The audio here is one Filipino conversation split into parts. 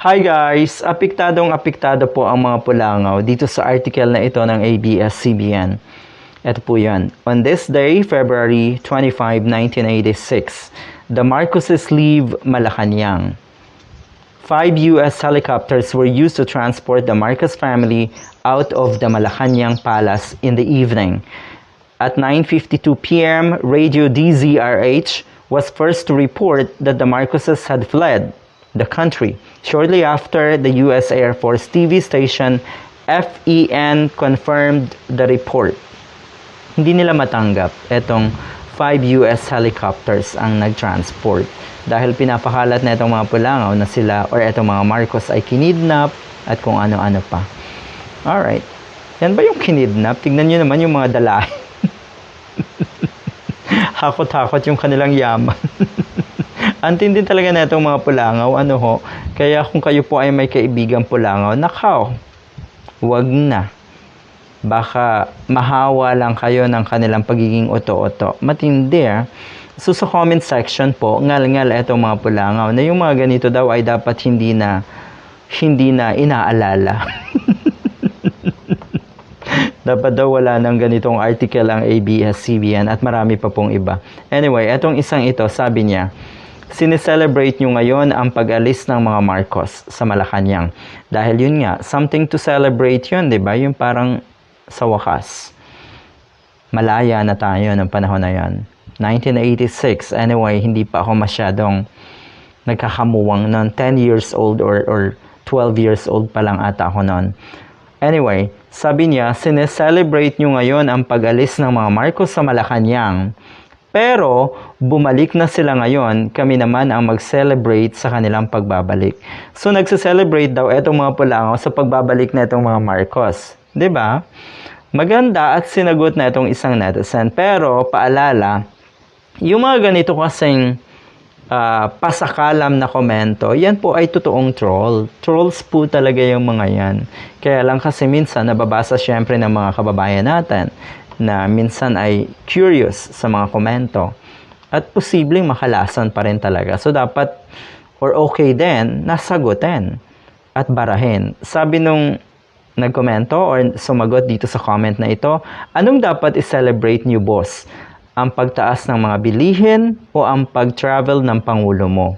Hi guys! Apektadong-apektado po ang mga Pulangaw dito sa article na ito ng ABS-CBN. Ito po yan. On this day, February 25, 1986, the Marcoses leave Malacanang. 5 U.S. helicopters were used to transport the Marcos family out of the Malacanang Palace in the evening. At 9:52 p.m., Radio DZRH was first to report that the Marcoses had fled the country. Shortly after, the U.S. Air Force TV station FEN confirmed the report. Hindi nila matanggap etong 5 U.S. helicopters ang nag-transport dahil pinapakalat na itong mga Pulangaw na sila or itong mga Marcos ay kinidnap at kung ano-ano pa. Alright. Yan ba yung kinidnap? Tignan nyo naman yung mga dalahin. Hakot-hakot yung kanilang yaman. Antindi talaga na itong mga Pulangaw. Ano ho? Kaya kung kayo po ay may kaibigang Pulangaw, nakaw, wag na. Baka mahawa lang kayo ng kanilang pagiging oto-oto. Matindi So sa comment section po, ngal-ngal itong mga Pulangaw na yung mga ganito daw ay dapat hindi na inaalala. Dapat daw wala ng ganitong article ang ABS-CBN at marami pa pong iba. Anyway, etong isang ito, sabi niya, sineselebrate nyo ngayon ang pag-alis ng mga Marcos sa Malacanang. Dahil yun nga, something to celebrate yun, di ba? Yung parang sa wakas. Malaya na tayo ng panahon na yun. 1986, anyway, hindi pa ako masyadong nagkakamuwang noon. 10 years old or 12 years old pa lang ata ako noon. Anyway, sabi niya, sineselebrate nyo ngayon ang pag-alis ng mga Marcos sa Malacanang. Pero, bumalik na sila ngayon, kami naman ang mag-celebrate sa kanilang pagbabalik. So, nagse-celebrate daw itong mga Pulangaw sa pagbabalik na itong mga Marcos. 'Di ba? Maganda at sinagot na itong isang netizen. Pero, paalala, yung mga ganito kasing pasakalam na komento, yan po ay totoong troll. Trolls po talaga yung mga yan. Kaya lang kasi minsan, nababasa syempre ng mga kababayan natin na minsan ay curious sa mga komento at posibleng makalasan pa rin talaga. So, dapat or okay din, nasagutin at barahin. Sabi nung nagkomento or sumagot dito sa comment na ito, anong dapat i-celebrate niyo, boss? Ang pagtaas ng mga bilihin o ang pag-travel ng Pangulo mo?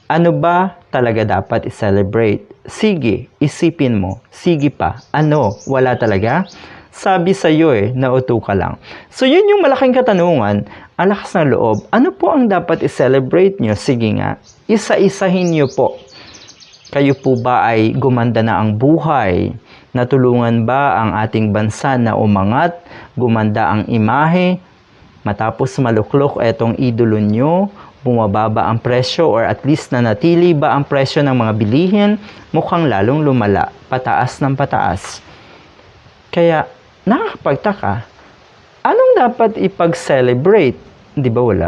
Ano ba talaga dapat i-celebrate? Sige, isipin mo. Sige pa. Ano? Wala talaga? Sabi sa iyo nauto ka lang. So yun yung malaking katanungan, ang lakas ng loob. Ano po ang dapat i-celebrate nyo? Sige nga, isa-isahin nyo po. Kayo po ba ay gumanda na ang buhay? Natulungan ba ang ating bansa na umangat? Gumanda ang imahe? Matapos maluklok etong idolo nyo, bumababa ang presyo or at least nanatili ba ang presyo ng mga bilihin? Mukhang lalong lumala, pataas ng pataas. Kaya, nakakapagtaka, anong dapat ipag-celebrate? Di ba wala?